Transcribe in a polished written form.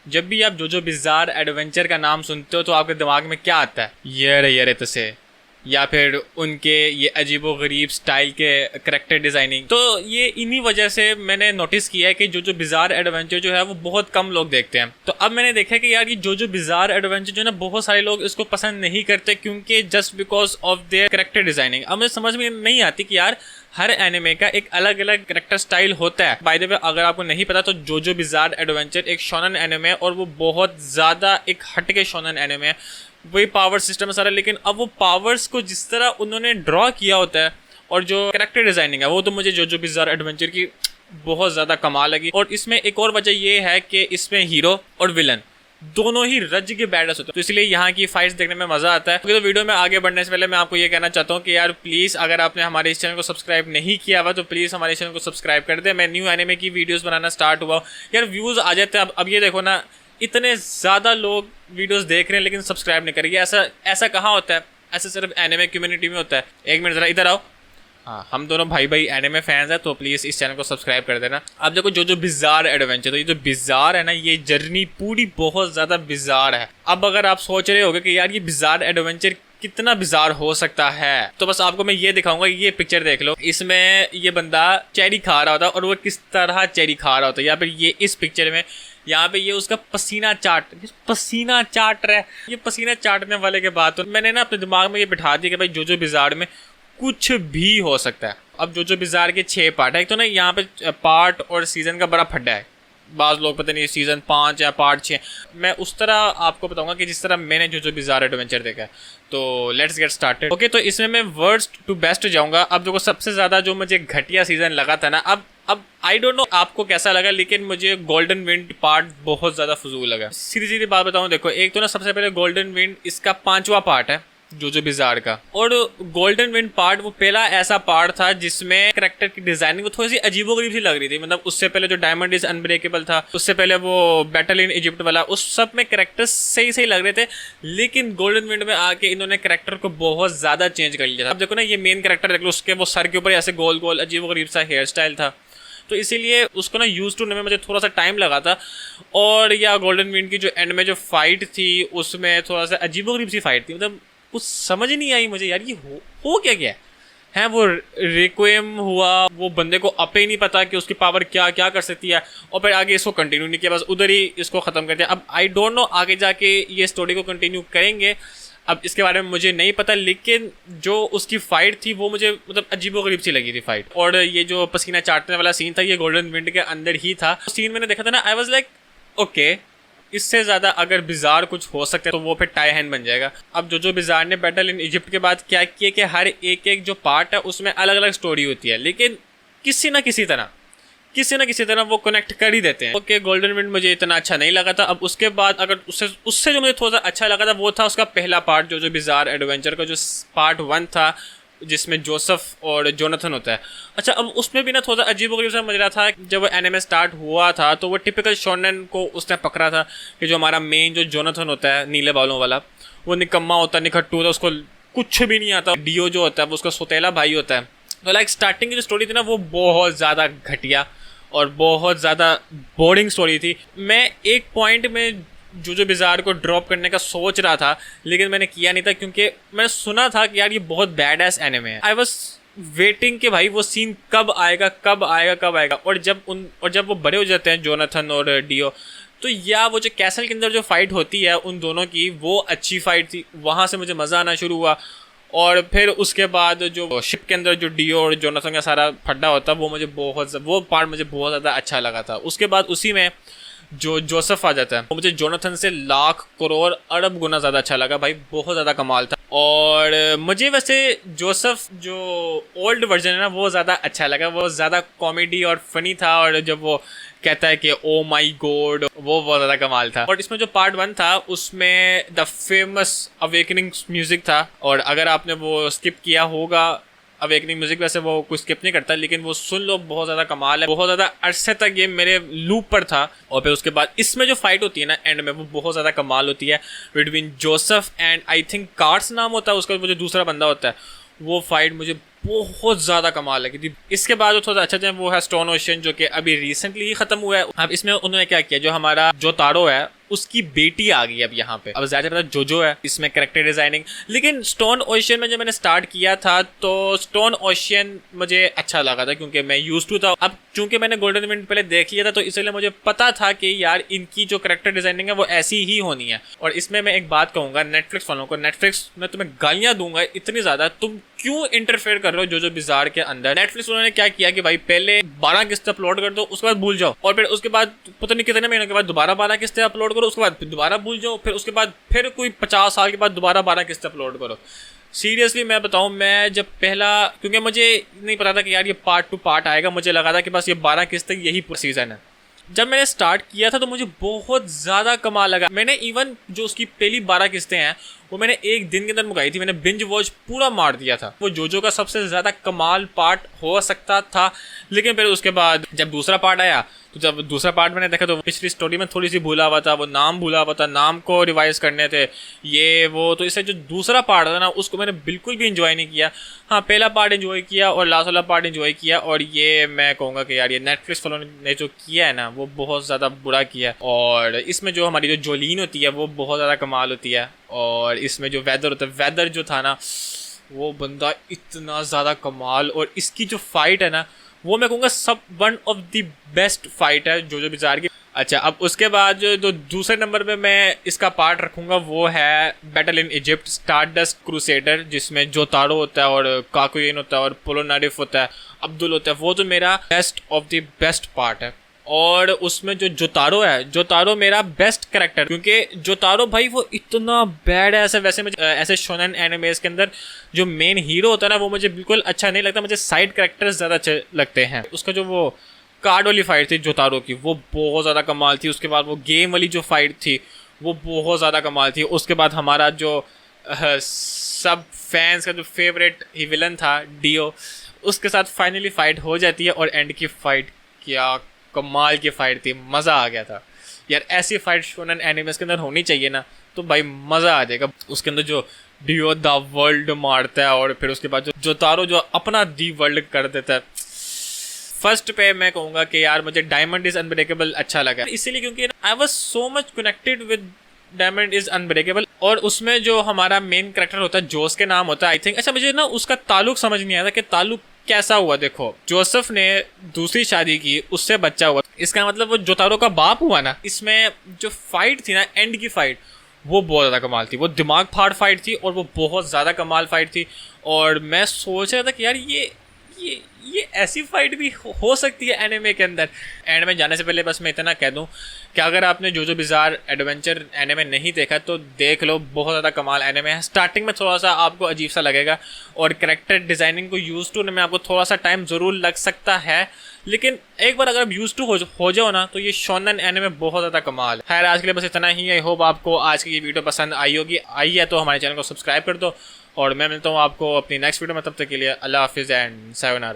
जब भी आप जोजो बिज़ार एडवेंचर का नाम सुनते हो तो आपके दिमाग में क्या आता है? ये रे तसे, या फिर उनके ये अजीबो गरीब स्टाइल के करेक्टर डिज़ाइनिंग। तो ये इन्हीं वजह से मैंने नोटिस किया है कि जोजो बिज़ार एडवेंचर जो है वो बहुत कम लोग देखते हैं। तो अब मैंने देखा कि यार ये जोजो बिज़ार एडवेंचर जो है ना, बहुत सारे लोग इसको पसंद नहीं करते क्योंकि just because of their character designing. अब मुझे समझ में नहीं आती कि यार हर एनिमे का एक अलग अलग करेक्टर स्टाइल होता है। बाय द वे, अगर आपको नहीं पता तो जोजो बिज़ार एडवेंचर एक शोनन एनिमे है और वो बहुत ज़्यादा एक हटके शोनन एनिमे है। वही पावर सिस्टम है सारा, लेकिन अब वो पावर्स को जिस तरह उन्होंने ड्रॉ किया होता है और जो कैरेक्टर डिजाइनिंग है वो तो मुझे जोजो बिज़ार एडवेंचर की बहुत ज़्यादा कमाल लगी। और इसमें एक और वजह ये है कि इसमें हीरो और विलन दोनों ही रज के बैडस होते हैं, तो इसलिए यहाँ की फाइट्स देखने में मजा आता है। तो वीडियो में आगे बढ़ने से पहले मैं आपको ये कहना चाहता हूँ कि यार प्लीज़ अगर आपने हमारे इस चैनल को सब्सक्राइब नहीं किया हुआ तो प्लीज़ हमारे चैनल को सब्सक्राइब कर दे। मैं न्यू एनिमे की वीडियोस बनाना स्टार्ट हुआ यार, व्यूज़ आ जाते हैं। अब ये देखो ना, इतने ज़्यादा लोग वीडियोस देख रहे हैं लेकिन सब्सक्राइब नहीं करेंगे। ऐसा कहाँ होता है? ऐसा सिर्फ एनिमे कम्युनिटी में होता है। एक मिनट ज़रा इधर आओ। हाँ, हम दोनों भाई भाई एनिमे फैंस हैं, तो प्लीज़ इस चैनल को सब्सक्राइब कर देना। अब देखो जोजो बिज़ार एडवेंचर, तो ये जो बिज़ार है ना, ये जर्नी पूरी बहुत ज़्यादा बिज़ार है। अब अगर आप सोच रहे होगे कि यार ये बिज़ार एडवेंचर कितना बिज़ार हो सकता है, तो बस आपको मैं ये दिखाऊंगा। ये पिक्चर देख लो, इसमें ये बंदा चेरी खा रहा होता है और वो किस तरह चेरी खा रहा होता है। या फिर ये इस पिक्चर में यहाँ पे ये उसका पसीना चाट रहा है। ये पसीना चाटने वाले के बाद तो मैंने ना अपने दिमाग में ये बिठा दिया कि भाई जोजो बिज़ार में कुछ भी हो सकता है। अब जोजो बिज़ार के 6 पार्ट है। एक तो ना यहाँ पे पार्ट और सीजन का बड़ा फड्डा है। बाज़ लोग पता नहीं सीजन 5 या पार्ट 6। मैं उस तरह आपको बताऊंगा कि जिस तरह मैंने जोजो बिज़ार एडवेंचर देखा है। तो लेट्स गेट स्टार्टेड। ओके, तो इसमें मैं वर्स्ट टू बेस्ट जाऊंगा। अब देखो, सबसे ज़्यादा जो मुझे घटिया सीजन लगा था ना, अब आई डोंट नो आपको कैसा लगा, लेकिन मुझे गोल्डन विंड पार्ट बहुत ज़्यादा फजूल लगा। सीधी सीधी बात बताऊँ, देखो एक तो ना सबसे पहले गोल्डन विंड इसका 5वां पार्ट है जोजो बिज़ार का। और गोल्डन विंड पार्ट वो पहला ऐसा पार्ट था जिसमें कैरेक्टर की डिजाइनिंग वो थोड़ी सी अजीबोगरीब सी लग रही थी। मतलब उससे पहले जो डायमंड इज अनब्रेकेबल था, उससे पहले वो बैटल इन इजिप्ट वाला, उस सब में कैरेक्टर्स सही सही लग रहे थे। लेकिन गोल्डन विंड में आके इन्होंने कैरेक्टर को बहुत ज्यादा चेंज कर लिया था। अब देखो ना, ये मेन कैरेक्टर देख लो, उसके वो सर के ऊपर ऐसे गोल गोल अजीबोगरीब सा हेयर स्टाइल था, तो इसीलिए उसको ना यूज टू होने में मुझे थोड़ा सा टाइम लगा था। और या गोल्डन विंड की जो एंड में जो फाइट थी उसमें थोड़ा सा अजीबोगरीब सी फाइट थी। मतलब कुछ समझ नहीं आई मुझे यार, ये हो क्या है। वो रिक्वेम हुआ, वो बंदे को अपे ही नहीं पता कि उसकी पावर क्या क्या कर सकती है, और फिर आगे इसको कंटिन्यू नहीं किया, बस उधर ही इसको ख़त्म कर दिया। अब आई डोंट नो आगे जाके ये स्टोरी को कंटिन्यू करेंगे, अब इसके बारे में मुझे नहीं पता। लेकिन जो उसकी फाइट थी वो मुझे मतलब अजीबोगरीब सी लगी थी फाइट। और ये जो पसीना चाटने वाला सीन था, ये गोल्डन विंड के अंदर ही था। सीन मैंने देखा था ना, आई वॉज लाइक ओके, इससे ज़्यादा अगर बिज़ार कुछ हो सकता है तो वो फिर टाई हैंड बन जाएगा। अब जो बिज़ार ने बैटल इन इजिप्ट के बाद क्या किया कि हर एक जो पार्ट है उसमें अलग अलग स्टोरी होती है, लेकिन किसी ना किसी तरह वो कनेक्ट कर ही देते हैं। ओके, गोल्डन विंड मुझे इतना अच्छा नहीं लगा था। अब उसके बाद अगर उससे जो मुझे थोड़ा सा अच्छा लगा था वो था उसका पहला पार्ट, जो बिज़ार एडवेंचर का जो पार्ट 1 था, जिसमें जोसेफ और जोनाथन होता है। अच्छा, अब उसमें भी ना थोड़ा अजीबोगरीब सा मज रहा था। जब वो एनिमे स्टार्ट हुआ था तो वो टिपिकल शोनेन को उसने पकड़ा था कि जो हमारा मेन जो जोनाथन होता है नीले बालों वाला, वो निकम्मा होता है, निखट्टू होता है, उसको कुछ भी नहीं आता। डियो जो होता है वो उसका सौतेला भाई होता है। तो लाइक स्टार्टिंग की जो स्टोरी थी ना वो बहुत ज़्यादा घटिया और बहुत ज़्यादा बोरिंग स्टोरी थी। मैं एक पॉइंट में जोजो बिज़ार को ड्रॉप करने का सोच रहा था, लेकिन मैंने किया नहीं था क्योंकि मैंने सुना था कि यार ये बहुत बैड एस एनिमे है। आई वाज वेटिंग कि भाई वो सीन कब आएगा। और जब वो बड़े हो जाते हैं जोनाथन और डियो, तो या वो जो कैसल के अंदर जो फाइट होती है उन दोनों की, वो अच्छी फाइट थी। वहाँ से मुझे मज़ा आना शुरू हुआ। और फिर उसके बाद जो शिप के अंदर जो डियो और जोनाथन का सारा फड्डा होता है, वो पार्ट मुझे बहुत ज़्यादा अच्छा लगा था। उसके बाद उसी में जो जोसेफ आ जाता है, वो मुझे जोनाथन से लाख करोड़ अरब गुना ज़्यादा अच्छा लगा भाई, बहुत ज़्यादा कमाल था। और मुझे वैसे जोसेफ जो ओल्ड वर्जन है ना वो ज़्यादा अच्छा लगा, वो ज़्यादा कॉमेडी और फनी था। और जब वो कहता है कि ओ माई गॉड, वो बहुत ज़्यादा कमाल था। और इसमें जो पार्ट 1 था उसमें द फेमस अवेकनिंग म्यूज़िक था, और अगर आपने वो स्किप किया होगा अवेकनिंग म्यूजिक, वैसे वो कुछ स्किप नहीं करता, लेकिन वो सुन लो, बहुत ज़्यादा कमाल है। बहुत ज़्यादा अरसे तक ये मेरे लूप पर था। और फिर उसके बाद इसमें जो फाइट होती है ना एंड में, वो बहुत ज़्यादा कमाल होती है between Joseph and I think cards नाम होता है उसका, वो जो दूसरा बंदा होता है, वो फाइट मुझे बहुत ज़्यादा कमाल लगी थी। इसके बाद जो थोड़ा अच्छा था वो है स्टोन ओशियन, जो कि अभी रिसेंटली ख़त्म हुआ है। अब इसमें उन्होंने क्या किया, जो हमारा जोतारो है उसकी बेटी आ गई अब यहाँ पे। अब ज़्यादा पता जोजो है इसमें कैरेक्टर डिजाइनिंग। लेकिन स्टोन ओशियन में जब मैंने स्टार्ट किया था तो स्टोन ओशियन मुझे अच्छा लगा था क्योंकि मैं यूज्ड टू था। अब चूंकि मैंने गोल्डन विंड पहले देख लिया था तो इसलिए मुझे पता था कि यार इनकी जो कैरेक्टर डिजाइनिंग है वो ऐसी ही होनी है। और इसमें मैं एक बात कहूंगा नेटफ्लिक्स वालों को, नेटफ्लिक्स में तुम्हें गालियां दूंगा इतनी ज्यादा, तुम क्यों इंटरफेयर कर रहे हो जोजो बिजार के अंदर। नेटफ्लिक्स उन्होंने क्या किया कि भाई पहले 12 किस्तें अपलोड कर दो, उसके बाद भूल जाओ, और फिर उसके बाद पता नहीं कितने महीनों के बाद दोबारा 12 किस्तें अपलोड करो, उसके बाद दोबारा भूल जाओ, फिर उसके बाद फिर कोई 50 साल के बाद दोबारा 12 किस्तें अपलोड करो। सीरियसली मैं बताऊं, मैं जब पहला, क्योंकि मुझे नहीं पता था कि यार ये पार्ट टू पार्ट आएगा, मुझे लगा था कि बस ये 12 किस्तें यही सीजन है। जब मैंने स्टार्ट किया था तो मुझे बहुत ज़्यादा कमाल लगा। मैंने इवन जो उसकी पहली 12 किस्तें हैं वो मैंने एक दिन के अंदर मुकाई थी। मैंने बिंज वॉच पूरा मार दिया था। वो जोजो का सबसे ज़्यादा कमाल पार्ट हो सकता था। लेकिन फिर उसके बाद जब दूसरा पार्ट आया तो जब दूसरा पार्ट मैंने देखा तो पिछली स्टोरी में थोड़ी सी भूला हुआ था, वो नाम भूला हुआ था, नाम को रिवाइज करने थे ये वो। तो इससे जो दूसरा पार्ट था ना उसको मैंने बिल्कुल भी इंजॉय नहीं किया। हाँ, पहला पार्ट इंजॉय किया और लास्ट वाला पार्ट इंजॉय किया। और ये मैं कहूँगा कि यार ये नेटफ्लिक्स वालों ने जो किया है ना वो बहुत ज़्यादा बुरा किया है। और इसमें जो हमारी जो जोलीन होती है वो बहुत ज़्यादा कमाल होती है। और इसमें जो वेदर होता है, वेदर जो था ना वो बंदा इतना ज़्यादा कमाल। और इसकी जो फाइट है ना वो मैं कहूँगा सब one of the best fight है जोजो बिजार की। अच्छा, अब उसके बाद जो दूसरे नंबर पे मैं इसका पार्ट रखूँगा वो है battle in Egypt stardust crusader, जिसमें जोतारो होता है और काकुयन होता है और पोलोनारिफ होता है, अब्दुल होता है। वो तो मेरा best of the best part है। और उसमें जो जोतारो है, जोतारो मेरा बेस्ट कैरेक्टर, क्योंकि जोतारो भाई वो इतना बैड है। वैसे मुझे ऐसे शोनेन एनिमेस के अंदर जो मेन हीरो होता है ना वो मुझे बिल्कुल अच्छा नहीं लगता, मुझे साइड कैरेक्टर्स ज़्यादा अच्छे लगते हैं। उसका जो वो कार्ड वाली फाइट थी जोतारो की वो बहुत ज़्यादा कमाल थी। उसके बाद वो गेम वाली जो फाइट थी वो बहुत ज़्यादा कमाल थी। उसके बाद हमारा जो सब फैंस का जो फेवरेट ही विलन था डियो, उसके साथ फाइनली फाइट हो जाती है। और एंड की फाइट क्या कमाल की फाइट थी, मज़ा आ गया था यार। ऐसी फाइट शोनेन एनिमेस के अंदर होनी चाहिए ना तो भाई मज़ा आ जाएगा। उसके अंदर जो डियो द वर्ल्ड मारता है और फिर उसके बाद जो जोतारो जो अपना दी वर्ल्ड कर देता है। फर्स्ट पे मैं कहूँगा कि यार मुझे डायमंड इज अनब्रेकेबल अच्छा लगा, इसीलिए क्योंकि I was so much connected with diamond is unbreakable. और उसमें जो हमारा मेन कैरेक्टर होता है जोस के नाम होता है आई थिंक। अच्छा, मुझे ना उसका ताल्लुक समझ नहीं आया था कि ताल्लुक कैसा हुआ। देखो, जोसेफ ने दूसरी शादी की, उससे बच्चा हुआ, इसका मतलब वो जोतारो का बाप हुआ ना। इसमें जो फाइट थी ना, एंड की फाइट, वो बहुत ज़्यादा कमाल थी। वो दिमाग फाड़ फाइट थी और वो बहुत ज़्यादा कमाल फाइट थी। और मैं सोच रहा था कि यार ये ऐसी फाइट भी हो सकती है एनिमे के अंदर। एंड में जाने से पहले बस मैं इतना कह दूं कि अगर आपने जोजो बिजार एडवेंचर एनिमे नहीं देखा तो देख लो, बहुत ज़्यादा कमाल एनिमे है। स्टार्टिंग में थोड़ा सा आपको अजीब सा लगेगा और कैरेक्टर डिज़ाइनिंग को यूज़ टू होने में आपको थोड़ा सा टाइम ज़रूर लग सकता है, लेकिन एक बार अगर आप यूज़ टू हो जाओ ना तो ये शोनेन एनिमे बहुत ज़्यादा कमाल है। खैर, आज के लिए बस इतना ही। आई होप आपको आज की ये वीडियो पसंद आई होगी। आई है तो हमारे चैनल को सब्सक्राइब कर दो और मैं मिलता हूँ आपको अपनी नेक्स्ट वीडियो में। तब तक के लिए अल्लाह हाफिज़ एंड सायोनारा।